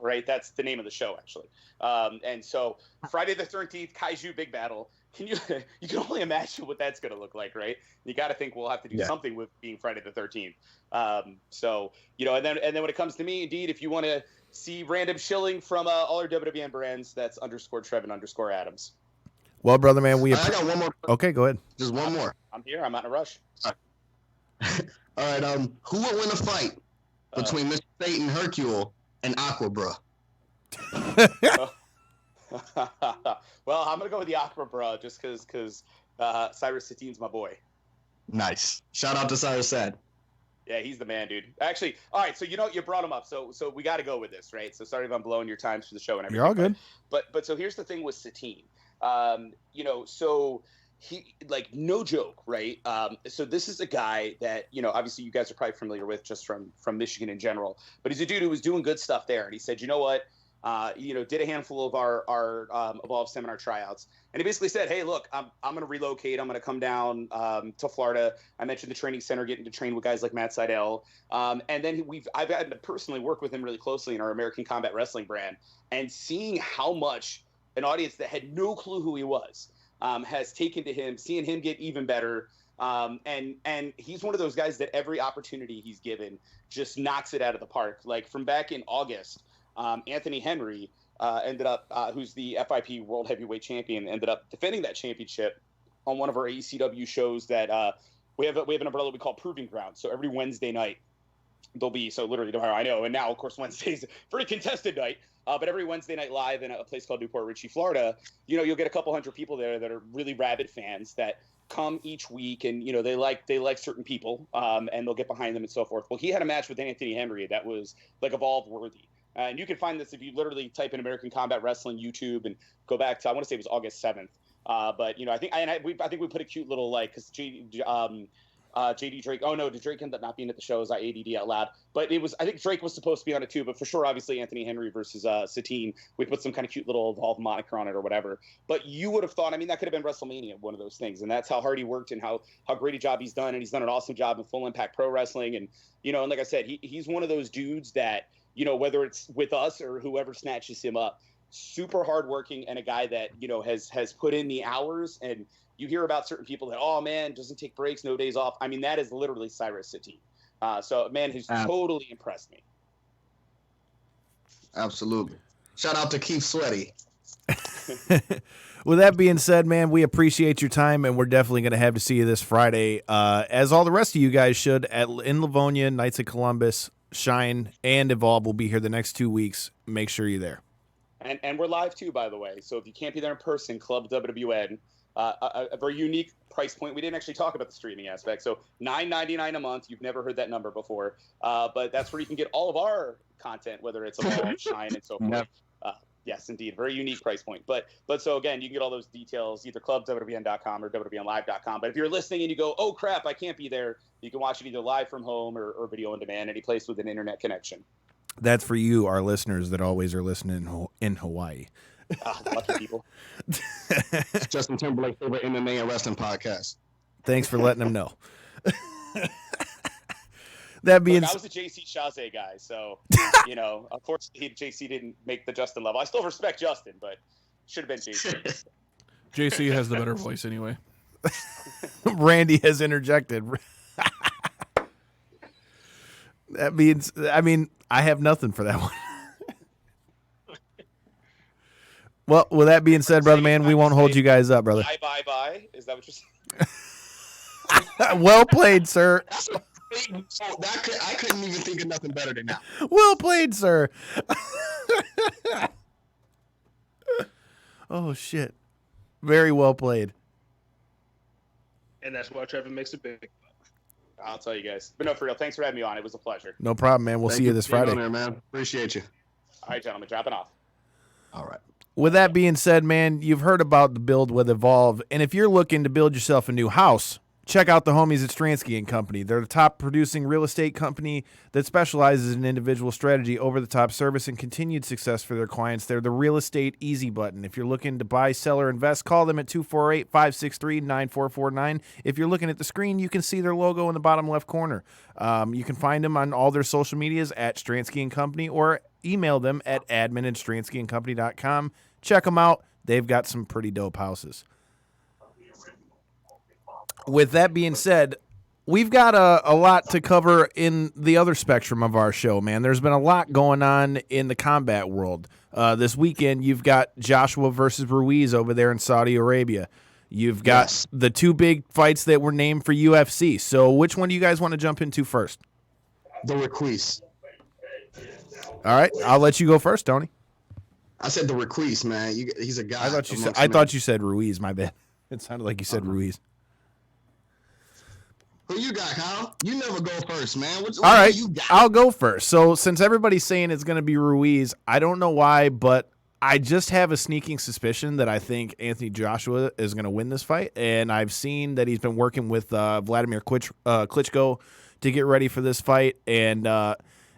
right? That's the name of the show, actually. And so Friday the 13th, Kaiju Big Battle. You can only imagine what that's going to look like, right? You got to think we'll have to do something with being Friday the 13th. And then when it comes to me, indeed, if you want to see random shilling from all our WWN brands, that's _Trevin_Adams. Well, brother, man, I got one more. Okay, go ahead. Just one more. I'm here. I'm not in a rush. All right. Who would win a fight between Mr. Satan Hercule and Aqua Bruh? Well, I'm gonna go with the Aqua Bruh just because Cyrus Sateen's my boy. Nice. Shout out to Cyrus Sad. Yeah, he's the man, dude. Actually, all right. So you brought him up. So we got to go with this, right? So sorry if I'm blowing your times for the show and everything. You're all good. But so here's the thing with Satine. So he, like, no joke, right? So this is a guy that, obviously you guys are probably familiar with just from Michigan in general. But he's a dude who was doing good stuff there, and he said, you know what? Did a handful of our Evolve seminar tryouts, and he basically said, "Hey, look, I'm going to relocate. I'm going to come down to Florida." I mentioned the training center, getting to train with guys like Matt Seidel, and then I've had to personally work with him really closely in our American Combat Wrestling brand, and seeing how much an audience that had no clue who he was has taken to him, seeing him get even better. And he's one of those guys that every opportunity he's given just knocks it out of the park. Like from back in August. Anthony Henry ended up, who's the FIP World Heavyweight Champion, ended up defending that championship on one of our AECW shows that we have an umbrella we call Proving Ground. So every Wednesday night there'll be, so literally tomorrow, I know, and now of course Wednesday's a pretty contested night, but every Wednesday night live in a place called Newport Richey, Florida, you'll get a couple hundred people there that are really rabid fans that come each week, and they like certain people, and they'll get behind them and so forth. Well, he had a match with Anthony Henry that was like Evolve worthy. And you can find this if you literally type in American Combat Wrestling YouTube and go back to, I want to say it was August 7th. But I think we put a cute little, like, because JD Drake. Oh no, did Drake end up not being at the show? As I ADD out loud. But it was, I think Drake was supposed to be on it too. But for sure, obviously Anthony Henry versus Satine. We put some kind of cute little Evolve moniker on it or whatever. But you would have thought, that could have been WrestleMania, one of those things. And that's how hard he worked and how great a job he's done. And he's done an awesome job in Full Impact Pro Wrestling. And and like I said, he's one of those dudes that, whether it's with us or whoever snatches him up, super hardworking, and a guy that, has put in the hours. And you hear about certain people that, oh man, doesn't take breaks, no days off. That is literally Cyrus Satine. So a man who's totally impressed me. Absolutely. Shout out to Keith Sweaty. With that being said, man, we appreciate your time, and we're definitely going to have to see you this Friday, as all the rest of you guys should, in Livonia, Knights of Columbus, Shine, and Evolve will be here the next 2 weeks. Make sure you're there. And we're live too, by the way. So if you can't be there in person, Club WWN, a very unique price point. We didn't actually talk about the streaming aspect. So $9.99 a month. You've never heard that number before, but that's where you can get all of our content, whether it's Evolve, Shine, and so forth. Yep. Yes, indeed. Very unique price point. But so again, you can get all those details, either clubwwn.com or wwnlive.com. But if you're listening and you go, oh crap, I can't be there, you can watch it either live from home or video on demand, any place with an internet connection. That's for you, our listeners that always are listening in Hawaii. Lucky people. It's Justin Timberlake's favorite MMA and wrestling podcast. Thanks for letting them know. That being, I was a JC Chazé guy, so unfortunately JC didn't make the Justin level. I still respect Justin, but should have been JC. JC has the better voice anyway. Randy has interjected. That means, I have nothing for that one. Well, with that being said, brother man, we won't hold you guys up, brother. Bye. Is that what you're saying? Well played, sir. I couldn't even think of nothing better than that. Well played, sir. Oh, shit. Very well played. And that's why Trevor makes it big. I'll tell you guys. But no, for real, thanks for having me on. It was a pleasure. No problem, man. We'll see you this Friday. There, man. Appreciate you. All right, gentlemen, dropping off. All right. With that being said, man, you've heard about the build with Evolve, and if you're looking to build yourself a new house, check out the homies at Stransky & Company. They're the top producing real estate company that specializes in individual strategy, over-the-top service, and continued success for their clients. They're the real estate easy button. If you're looking to buy, sell, or invest, call them at 248-563-9449. If you're looking at the screen, you can see their logo in the bottom left corner. You can find them on all their social medias at Stransky & Company, or email them at admin@stranskyandcompany.com. Check them out. They've got some pretty dope houses. With that being said, we've got a lot to cover in the other spectrum of our show, man. There's been a lot going on in the combat world. This weekend, you've got Joshua versus Ruiz over there in Saudi Arabia. You've got the two big fights that were named for UFC. So which one do you guys want to jump into first? The Ruiz. All right, I'll let you go first, Tony. I said the Ruiz, man. He's a guy. I thought you said Ruiz. My bad. It sounded like you said Ruiz. Who you got, Kyle? You never go first, man. What All right, you got? I'll go first. So since everybody's saying it's going to be Ruiz, I don't know why, but I just have a sneaking suspicion that I think Anthony Joshua is going to win this fight, and I've seen that he's been working with Vladimir Klitschko to get ready for this fight, and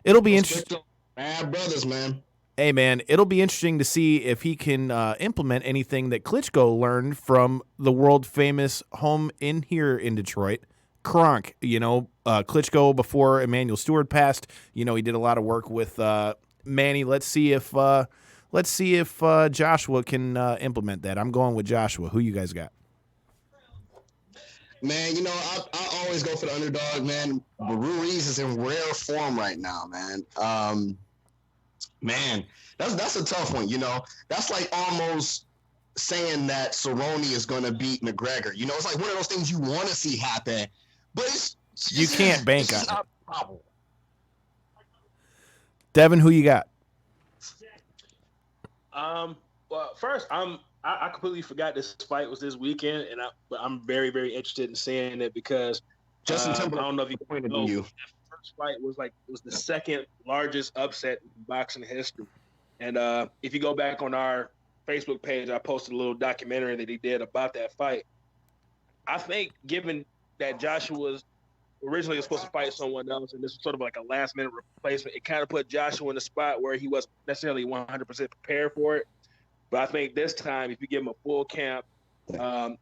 it'll be interesting. Bad brothers, man. Hey, man, it'll be interesting to see if he can implement anything that Klitschko learned from the world-famous home in here in Detroit, Kronk. Klitschko, before Emmanuel Stewart passed, he did a lot of work with Manny. Let's see if Joshua can implement that. I'm going with Joshua. Who you guys got? Man, I always go for the underdog, man. But Ruiz is in rare form right now, man. Man, that's a tough one, That's like almost saying that Cerrone is going to beat McGregor. It's like one of those things you want to see happen, but you can't bank on it. Not probable. Devin, who you got? Well, first, I completely forgot this fight was this weekend, but I'm very, very interested in seeing it because Justin Timberlake, I don't know if you pointed know, to you. the first fight was the second largest upset in boxing history. And if you go back on our Facebook page, I posted a little documentary that he did about that fight. I think given that Joshua was originally supposed to fight someone else, and this was sort of like a last-minute replacement, it kind of put Joshua in a spot where he wasn't necessarily 100% prepared for it. But I think this time, if you give him a full camp,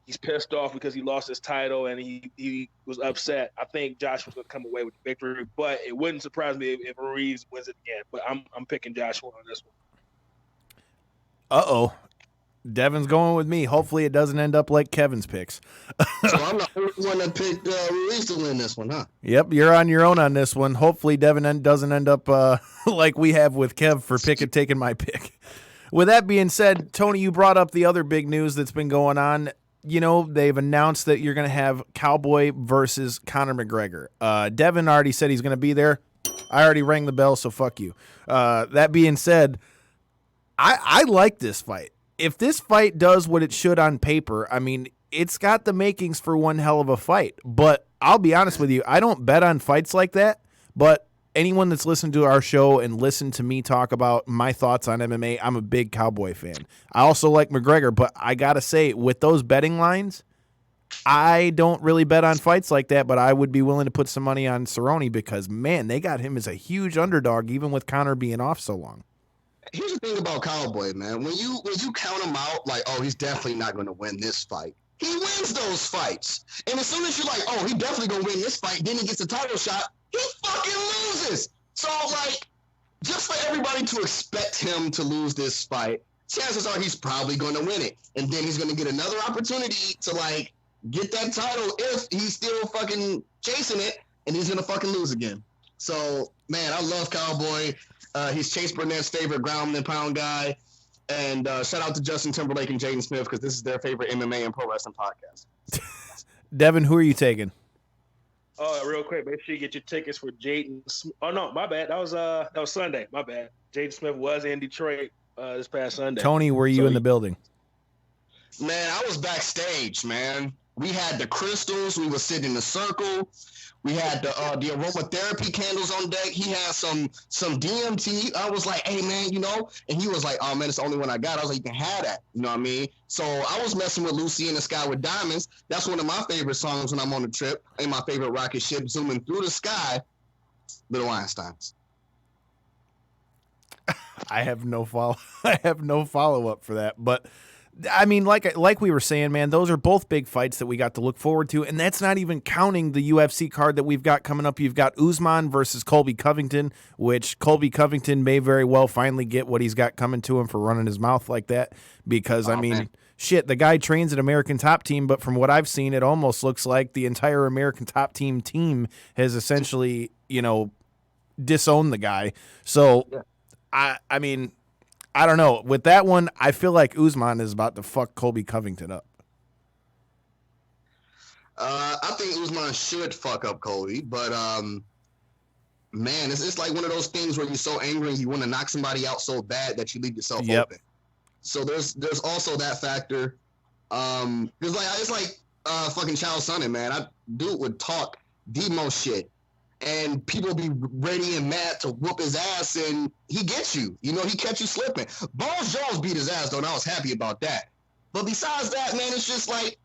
he's pissed off because he lost his title and he was upset. I think Joshua's going to come away with the victory, but it wouldn't surprise me if Ruiz wins it again. But I'm picking Joshua on this one. Uh-oh. Devin's going with me. Hopefully it doesn't end up like Kevin's picks. So I'm the only one that picked Ruiz to win this one, huh? Yep, you're on your own on this one. Hopefully Devin doesn't end up like we have with Kev for taking my pick. With that being said, Tony, you brought up the other big news that's been going on. They've announced that you're going to have Cowboy versus Conor McGregor. Devin already said he's going to be there. I already rang the bell, so fuck you. That being said, I like this fight. If this fight does what it should on paper, I mean, it's got the makings for one hell of a fight. But I'll be honest with you, I don't bet on fights like that. But anyone that's listened to our show and listened to me talk about my thoughts on MMA, I'm a big Cowboy fan. I also like McGregor, but I got to say, with those betting lines, I don't really bet on fights like that, but I would be willing to put some money on Cerrone because, man, they got him as a huge underdog, even with Conor being off so long. Here's the thing about Cowboy, man. When you count him out, like, oh, he's definitely not going to win this fight. He wins those fights. And as soon as you're like, oh, he definitely going to win this fight, then he gets a title shot, he fucking loses. So, like, just for everybody to expect him to lose this fight, chances are he's probably going to win it. And then he's going to get another opportunity to, like, get that title if he's still fucking chasing it, and he's going to fucking lose again. So, man, I love Cowboy. He's Chase Burnett's favorite ground and pound guy. And shout out to Justin Timberlake and Jaden Smith because this is their favorite MMA and pro wrestling podcast. Devin, who are you taking? Oh, real quick, make sure you get your tickets for Jaden. Oh no, my bad. That was Sunday. My bad. Jaden Smith was in Detroit this past Sunday. Tony, were you in the building? Man, I was backstage, man. We had the crystals. We were sitting in a circle. We had the aromatherapy candles on deck. He had some DMT. I was like, hey, man, and he was like, oh, man, it's the only one I got. I was like, you can have that. You know what I mean? So I was messing with Lucy in the Sky with Diamonds. That's one of my favorite songs when I'm on the trip. And my favorite rocket ship zooming through the sky, Little Einsteins. I have no follow-up for that, but I mean, like we were saying, man, those are both big fights that we got to look forward to, and that's not even counting the UFC card that we've got coming up. You've got Usman versus Colby Covington, which Colby Covington may very well finally get what he's got coming to him for running his mouth like that, because, shit, the guy trains at American Top Team, but from what I've seen, it almost looks like the entire American Top Team has essentially, disowned the guy. So, yeah. I mean, I don't know. With that one, I feel like Usman is about to fuck Colby Covington up. I think Usman should fuck up Colby, but man, it's like one of those things where you're so angry you want to knock somebody out so bad that you leave yourself open. So there's also that factor. It's like fucking Charles Sonnen, man. Dude would talk Demo shit. And people be ready and mad to whoop his ass, and he gets you. You know, he catch you slipping. Bones Jones beat his ass, though, and I was happy about that. But besides that, man, it's just like,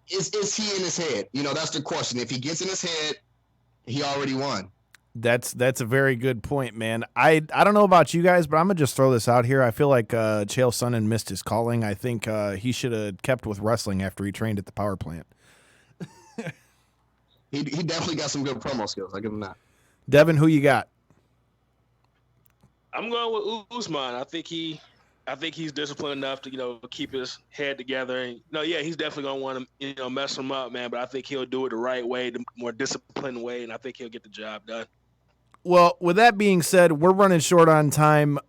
is he in his head? You know, that's the question. If he gets in his head, he already won. That's a very good point, man. I don't know about you guys, but I'm gonna just throw this out here. I feel like Chael Sonnen missed his calling. I think he should have kept with wrestling after he trained at the power plant. He definitely got some good promo skills. I give him that. Devin, who you got? I'm going with Usman. I think he's disciplined enough to keep his head together. And he's definitely gonna want to mess him up, man. But I think he'll do it the right way, the more disciplined way, and I think he'll get the job done. Well, with that being said, we're running short on time.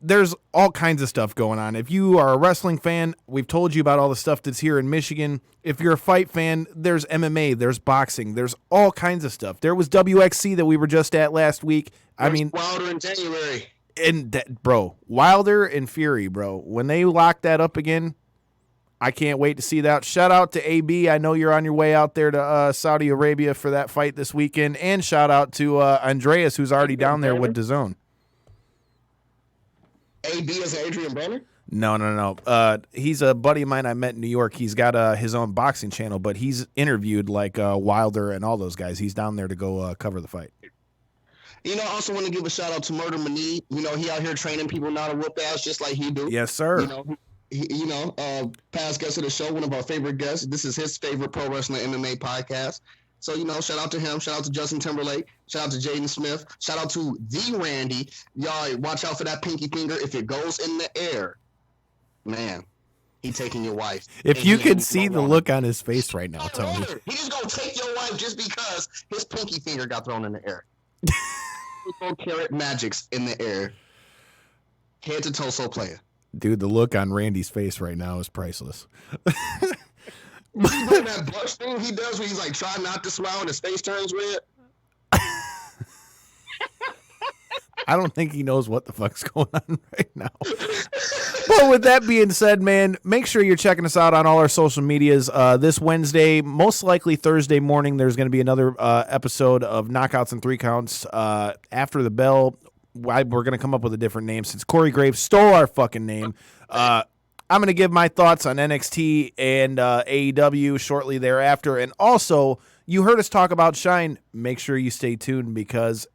There's all kinds of stuff going on. If you are a wrestling fan, we've told you about all the stuff that's here in Michigan. If you're a fight fan, there's MMA, there's boxing, there's all kinds of stuff. There was WXC that we were just at last week. Wilder in January. And bro, Wilder and Fury, bro. When they lock that up again, I can't wait to see that. Shout out to AB. I know you're on your way out there to Saudi Arabia for that fight this weekend. And shout out to Andreas, who's already down there with DAZN. AB is Adrian Brenner? No. He's a buddy of mine I met in New York. He's got his own boxing channel, but he's interviewed like Wilder and all those guys. He's down there to go cover the fight. I also want to give a shout out to Murder Manee. He out here training people now to whoop ass just like he do. Yes, sir. Past guest of the show, one of our favorite guests. This is his favorite pro wrestling MMA podcast. So, shout out to him. Shout out to Justin Timberlake. Shout out to Jaden Smith. Shout out to the Randy. Y'all watch out for that pinky finger. If it goes in the air, man, he taking your wife. If you could see the look on his face right now, Tony. He just gonna take your wife just because his pinky finger got thrown in the air. 4-carat magics in the air. Head to toe player. Dude, the look on Randy's face right now is priceless. He's doing that blush thing he does where he's like trying not to smile and his face turns red. I don't think he knows what the fuck's going on right now. Well, with that being said, man, make sure you're checking us out on all our social medias. This Wednesday, most likely Thursday morning, there's going to be another episode of Knockouts and Three Counts after the bell. We're going to come up with a different name since Corey Graves stole our fucking name. I'm going to give my thoughts on NXT and AEW shortly thereafter. And also, you heard us talk about Shine. Make sure you stay tuned because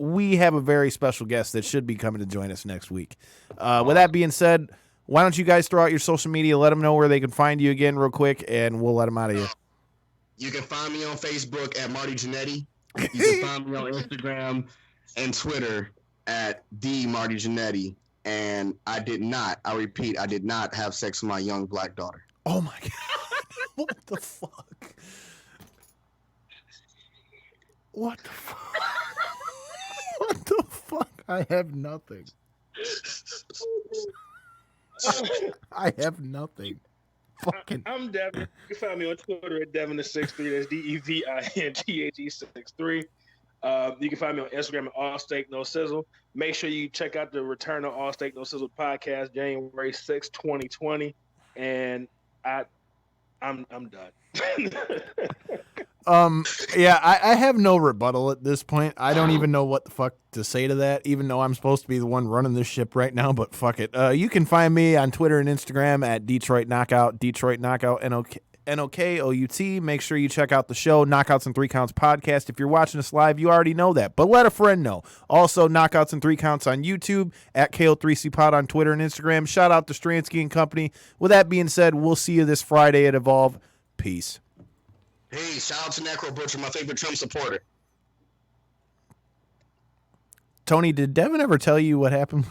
we have a very special guest that should be coming to join us next week. With that being said, why don't you guys throw out your social media, let them know where they can find you again real quick, and we'll let them out of here. You can find me on Facebook at Marty Jannetty. You can find me on Instagram and Twitter at @DMartyJannetty. And I did not have sex with my young black daughter. Oh my God. What the fuck? What the fuck? What the fuck? I have nothing. I have nothing. Fucking. I'm Devin. You can find me on Twitter at Devin63. That's DEVINTHE63. You can find me on Instagram at All Steak No Sizzle. Make sure you check out the Return of All Steak No Sizzle podcast, January 6, 2020. And I'm done. Yeah, I have no rebuttal at this point. I don't even know what the fuck to say to that, even though I'm supposed to be the one running this ship right now, but fuck it. You can find me on Twitter and Instagram at Detroit Knockout, Detroit Knockout, NOKOUT. Make sure you check out the show, Knockouts and Three Counts podcast. If you're watching us live, you already know that, but let a friend know. Also, Knockouts and Three Counts on YouTube, at KO3CPod on Twitter and Instagram. Shout out to Stransky and Company. With that being said, we'll see you this Friday at Evolve. Peace. Hey, shout out to Necro Butcher, my favorite Trump supporter. Tony, did Devin ever tell you what happened?